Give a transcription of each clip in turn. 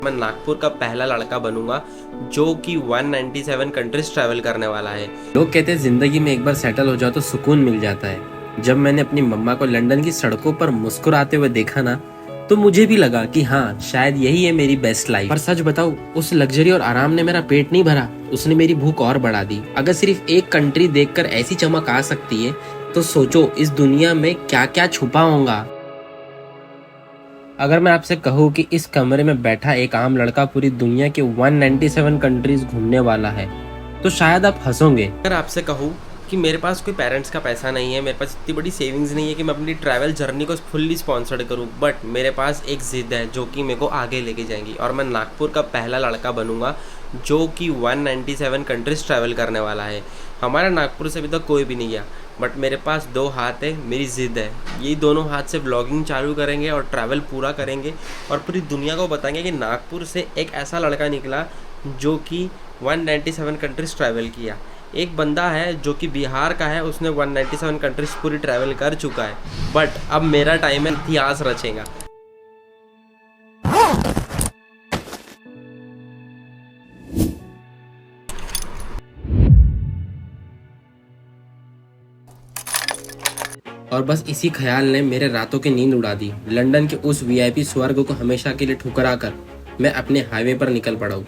मैं नागपुर का पहला लड़का बनूंगा जो कि 197 कंट्रीज ट्रैवल करने वाला है। लोग कहते हैं जिंदगी में एक बार सेटल हो जाओ तो सुकून मिल जाता है। जब मैंने अपनी मम्मा को लंदन की सड़कों पर मुस्कुराते हुए देखा ना, तो मुझे भी लगा कि हाँ, शायद यही है मेरी बेस्ट लाइफ। पर सच बताऊं, उस लग्जरी और आराम ने मेरा पेट नहीं भरा, उसने मेरी भूख और बढ़ा दी। अगर सिर्फ एक कंट्री देखकर ऐसी चमक आ सकती है, तो सोचो इस दुनिया में क्या क्या छुपा होगा। अगर मैं आपसे कहूँ कि इस कमरे में बैठा एक आम लड़का पूरी दुनिया के 197 कंट्रीज घूमने वाला है, तो शायद आप हंसोगे। अगर आपसे कहूँ कि मेरे पास कोई पेरेंट्स का पैसा नहीं है, मेरे पास इतनी बड़ी सेविंग्स नहीं है कि मैं अपनी ट्रैवल जर्नी को फुल्ली स्पॉन्सर्ड करूँ, बट मेरे पास एक ज़िद है जो कि मेरे को आगे लेके जाएंगी और मैं नागपुर का पहला लड़का बनूंगा जो कि 197 कंट्रीज ट्रैवल करने वाला है। हमारा नागपुर से अभी तक कोई भी नहीं गया, बट मेरे पास 2 हाथ है, मेरी ज़िद है। यही दोनों हाथ से व्लॉगिंग चालू करेंगे और ट्रैवल पूरा करेंगे और पूरी दुनिया को बताएंगे कि नागपुर से एक ऐसा लड़का निकला जो कि 197 कंट्रीज ट्रैवल किया। एक बंदा है जो कि बिहार का है, उसने 197 कंट्रीज पूरी ट्रैवल कर चुका है, बट अब मेरा टाइम है, इतिहास रचेगा। और बस इसी ख्याल ने मेरे रातों की नींद उड़ा दी। लंदन के उस वीआईपी स्वर्ग को हमेशा के लिए ठुकरा कर मैं अपने हाईवे पर निकल पड़ा हूँ,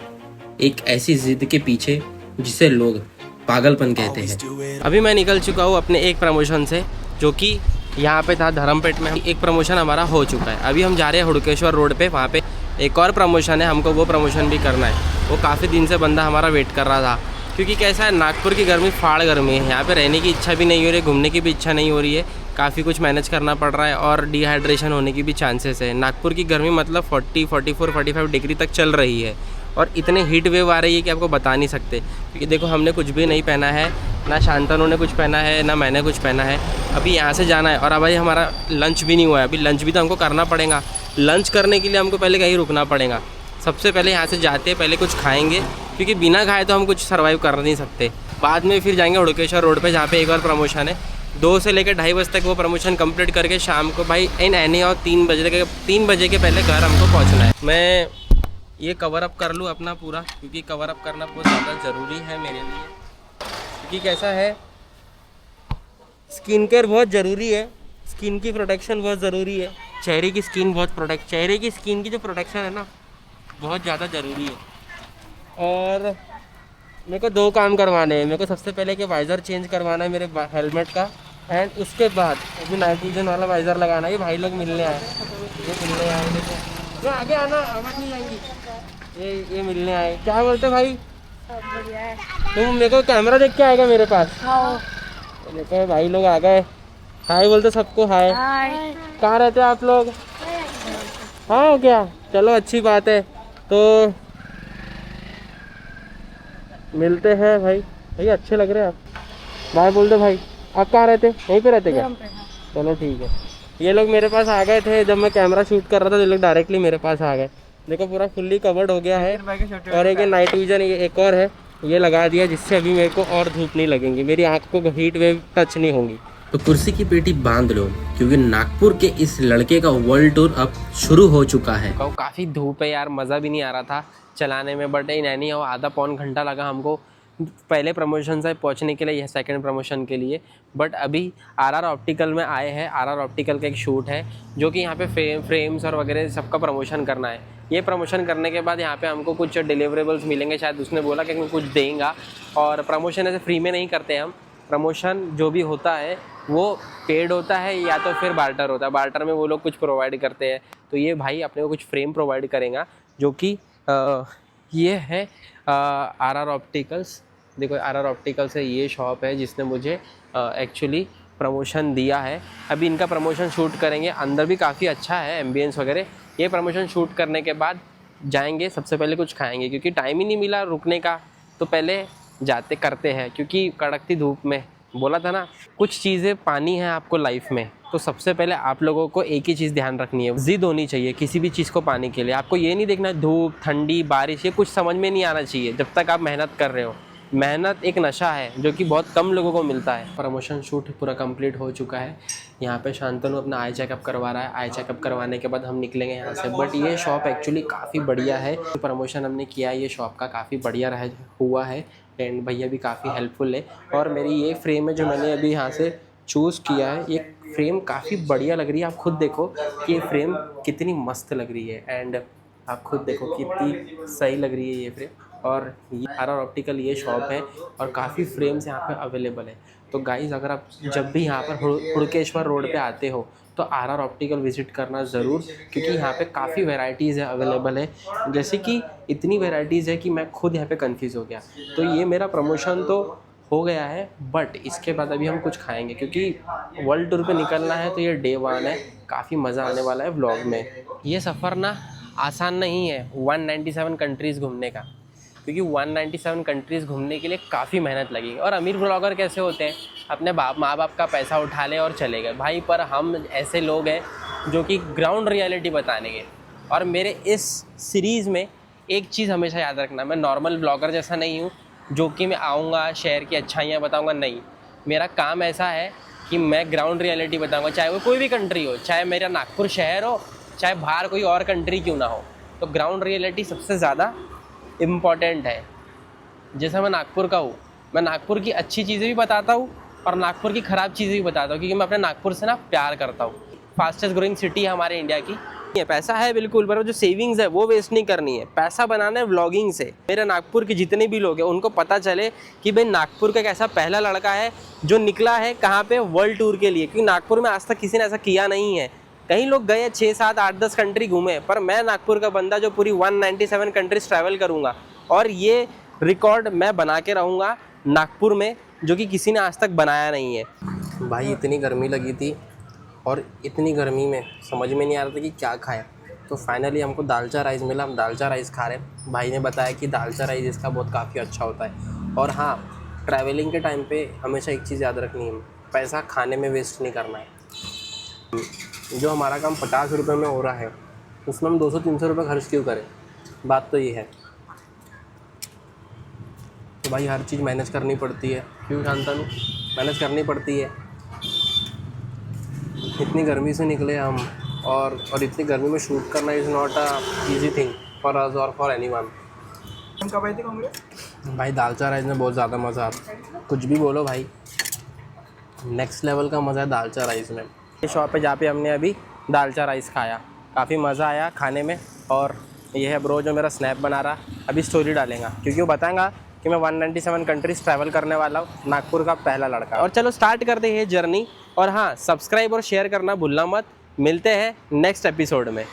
एक ऐसी जिद के पीछे जिसे लोग पागलपन कहते हैं। अभी मैं निकल चुका हूँ अपने एक प्रमोशन से, जो कि यहाँ पे था धर्मपेट में। एक प्रमोशन हमारा हो चुका है, अभी हम जा रहे हैं हुड़केश्वर रोड पे। वहाँ पे एक और प्रमोशन है, हमको वो प्रमोशन भी करना है। वो काफ़ी दिन से बंदा हमारा वेट कर रहा था, क्योंकि कैसा है, नागपुर की गर्मी फाड़ गर्मी है। यहाँ पे रहने की इच्छा भी नहीं हो रही, घूमने की भी इच्छा नहीं हो रही है, काफ़ी कुछ मैनेज करना पड़ रहा है और डिहाइड्रेशन होने की भी चांसेस है। नागपुर की गर्मी मतलब 40, 44, 45 डिग्री तक चल रही है और इतने हीट वेव आ रही है कि आपको बता नहीं सकते। क्योंकि देखो, हमने कुछ भी नहीं पहना है, ना शांतनु ने कुछ पहना है, ना मैंने कुछ पहना है। अभी यहाँ से जाना है और अभी हमारा लंच भी नहीं हुआ है। अभी लंच भी तो हमको करना पड़ेगा। लंच करने के लिए हमको पहले कहीं रुकना पड़ेगा। सबसे पहले यहाँ से जाते हैं, पहले कुछ खाएंगे, क्योंकि बिना खाए तो हम कुछ सर्वाइव कर नहीं सकते। बाद में फिर जाएंगे हुड़केश्वर रोड पे, जहाँ पे एक और प्रमोशन है। 2 से लेकर 2:30 बजे तक वो प्रमोशन कंप्लीट करके शाम को भाई इन एनी और 3 बजे के पहले घर हमको पहुँचना है। मैं ये कवर अप कर लूँ अपना पूरा, क्योंकि कवर अप करना बहुत ज़्यादा ज़रूरी है मेरे लिए। क्योंकि कैसा है, स्किन केयर बहुत ज़रूरी है, स्किन की प्रोटेक्शन बहुत ज़रूरी है। चेहरे की स्किन की जो प्रोटेक्शन है ना, बहुत ज़्यादा ज़रूरी है। और मेरे को 2 काम करवाने हैं। मेरे को सबसे पहले कि वाइज़र चेंज करवाना है मेरे हेलमेट का, एंड उसके बाद अभी नाइट विजन वाला वाइज़र लगाना है। ये भाई लोग मिलने आए, ये आगे आना, आवाज़ नहीं आएंगी। ये मिलने आए। क्या बोलते भाई? बढ़िया है। तुम मेरे को कैमरा देख के आएगा मेरे पास? हाँ। देखो भाई लोग आ गए। हाय बोलते सबको, हाय। कहाँ रहते हैं आप लोग? हाँ, हो क्या? चलो अच्छी बात है। तो मिलते हैं भाई। भाई अच्छे लग रहे हैं आप। भाई बोलते भाई, आप कहाँ रहते? यहीं पे रहते क्या? चलो ठीक है। ये लोग मेरे पास आ गए थे जब मैं कैमरा शूट कर रहा था, ये लोग डायरेक्टली मेरे पास आ गए। देखो पूरा फुल्ली कवर्ड हो गया है। और एक नाइट विजन एक और है, ये लगा दिया, जिससे अभी मेरे को और धूप नहीं लगेंगी, मेरी आँख को हीट वेव टच नहीं होंगी। तो कुर्सी की पेटी बांध लो, क्योंकि नागपुर के इस लड़के का वर्ल्ड टूर अब शुरू हो चुका है। काफ़ी धूप है यार, मज़ा भी नहीं आ रहा था चलाने में, बट नहीं हो, आधा पौन घंटा लगा हमको पहले प्रमोशन से पहुंचने के लिए, यह सेकंड प्रमोशन के लिए। बट अभी आरआर ऑप्टिकल में आए हैं। आरआर ऑप्टिकल का एक शूट है, जो कि यहाँ पे फ्रेम्स और वगैरह सबका प्रमोशन करना है। ये प्रमोशन करने के बाद यहाँ पे हमको कुछ डिलीवरेबल्स मिलेंगे, शायद उसने बोला कि कुछ देंगे। और प्रमोशन ऐसे फ्री में नहीं करते हम, प्रमोशन जो भी होता है वो पेड होता है या तो फिर बार्टर होता है। बार्टर में वो लोग कुछ प्रोवाइड करते हैं, तो ये भाई अपने को कुछ फ्रेम प्रोवाइड करेगा, जो कि ये है आरआर ऑप्टिकल्स। देखो आरआर ऑप्टिकल्स है, ये शॉप है जिसने मुझे एक्चुअली प्रमोशन दिया है। अभी इनका प्रमोशन शूट करेंगे, अंदर भी काफ़ी अच्छा है एम्बियंस वगैरह। ये प्रमोशन शूट करने के बाद जाएंगे, सबसे पहले कुछ खाएंगे, क्योंकि टाइम ही नहीं मिला रुकने का, तो पहले जाते करते हैं। क्योंकि कड़कती धूप में बोला था ना, कुछ चीज़ें पानी है आपको लाइफ में, तो सबसे पहले आप लोगों को एक ही चीज़ ध्यान रखनी है, जिद होनी चाहिए किसी भी चीज़ को पाने के लिए। आपको ये नहीं देखना धूप, ठंडी, बारिश, ये कुछ समझ में नहीं आना चाहिए जब तक आप मेहनत कर रहे हो। मेहनत एक नशा है जो कि बहुत कम लोगों को मिलता है। प्रमोशन शूट पूरा कंप्लीट हो चुका है। यहाँ पे शांतनु अपना आई चेकअप करवा रहा है। आई चेकअप करवाने के बाद हम निकलेंगे यहाँ से। बट ये शॉप एक्चुअली काफ़ी बढ़िया है। प्रमोशन हमने किया है ये शॉप का, काफ़ी बढ़िया हुआ है। एंड भैया भी काफ़ी हेल्पफुल है। और मेरी ये फ्रेम है जो मैंने अभी यहाँ से चूज़ किया है, ये फ्रेम काफ़ी बढ़िया लग रही है। आप खुद देखो कि ये फ्रेम कितनी मस्त लग रही है। एंड आप खुद देखो कितनी सही लग रही है ये फ्रेम। और ये आर ऑप्टिकल ये शॉप है और काफ़ी फ्रेम्स यहाँ पे अवेलेबल है। तो गाइस अगर आप जब भी यहाँ पर हुड़केश्वर रोड पे आते हो तो आर ऑप्टिकल विज़िट करना ज़रूर, क्योंकि यहाँ पे काफ़ी वैरायटीज़ है अवेलेबल है। जैसे कि इतनी वैरायटीज़ है कि मैं खुद यहाँ पे कंफ्यूज हो गया। तो ये मेरा प्रमोशन तो हो गया है, बट इसके बाद अभी हम कुछ खाएंगे क्योंकि वर्ल्ड टूर पे निकलना है। तो ये डे 1 है, काफ़ी मज़ा आने वाला है व्लॉग में। ये सफ़र ना आसान नहीं है 197 कंट्रीज़ घूमने का, क्योंकि 197 कंट्रीज़ घूमने के लिए काफ़ी मेहनत लगेगी। और अमीर ब्लॉगर कैसे होते हैं, अपने माँ बाप का पैसा उठा ले और चले गए भाई। पर हम ऐसे लोग हैं जो कि ग्राउंड रियलिटी बताने के। और मेरे इस सीरीज़ में एक चीज़ हमेशा याद रखना, मैं नॉर्मल ब्लॉगर जैसा नहीं हूँ जो कि मैं आऊँगा शहर की अच्छाइयाँ बताऊँगा। नहीं, मेरा काम ऐसा है कि मैं ग्राउंड रियलिटी बताऊँगा, चाहे वो कोई भी कंट्री हो, चाहे मेरा नागपुर शहर हो, चाहे बाहर कोई और कंट्री क्यों ना हो। तो ग्राउंड रियलिटी सबसे ज़्यादा इम्पॉर्टेंट है। जैसा मैं नागपुर का हूँ, मैं नागपुर की अच्छी चीज़ें भी बताता हूँ और नागपुर की ख़राब चीज़ें भी बताता हूँ, क्योंकि मैं अपने नागपुर से ना प्यार करता हूँ। फास्टेस्ट ग्रोइंग सिटी है हमारे इंडिया की। ये पैसा है बिल्कुल, पर जो सेविंग्स है वो वेस्ट नहीं करनी है। पैसा बनाना है व्लॉगिंग से। मेरे नागपुर के जितने भी लोग हैं उनको पता चले कि भाई नागपुर का एक ऐसा पहला लड़का है जो निकला है कहाँ पे, वर्ल्ड टूर के लिए। क्योंकि नागपुर में आज तक किसी ने ऐसा किया नहीं है। कई लोग गए 6, 7, 8, 10 कंट्री घूमे, पर मैं नागपुर का बंदा जो पूरी 197 कंट्रीज ट्रैवल करूँगा। और ये रिकॉर्ड मैं बना के रहूँगा नागपुर में, जो कि किसी ने आज तक बनाया नहीं है। भाई इतनी गर्मी लगी थी और इतनी गर्मी में समझ में नहीं आ रहा था कि क्या खाएं। तो फाइनली हमको दालचा राइस मिला, हम दालचा राइस खा रहे हैं। भाई ने बताया कि दालचा राइस इसका बहुत काफ़ी अच्छा होता है। और हाँ, ट्रैवलिंग के टाइम पे हमेशा एक चीज़ याद रखनी है, पैसा खाने में वेस्ट नहीं करना है। जो हमारा काम 50 रुपये में हो रहा है उसमें हम 200-300 रुपये खर्च क्यों करें। बात तो ये है। तो भाई हर चीज़ मैनेज करनी पड़ती है, क्यों शांतनु, मैनेज करनी पड़ती है। इतनी गर्मी से निकले हम, और इतनी गर्मी में शूट करना is not a easy thing for us और फॉर एनीवन। कब आई थी कांग्रेस? भाई दालचा राइस में बहुत ज़्यादा मज़ा आता, कुछ भी बोलो भाई, नेक्स्ट लेवल का मज़ा है दालचा राइस में। ये शॉप है जहाँ पे हमने अभी दालचा राइस खाया, काफ़ी मज़ा आया खाने में। और ये है ब्रो जो मेरा स्नैप बना रहा, अभी स्टोरी डालेगा क्योंकि वो बताएगा कि मैं 197 कंट्रीज़ ट्रैवल करने वाला हूँ, नागपुर का पहला लड़का। और चलो स्टार्ट करते हैं ये जर्नी। और हाँ, सब्सक्राइब और शेयर करना भूलना मत। मिलते हैं नेक्स्ट एपिसोड में।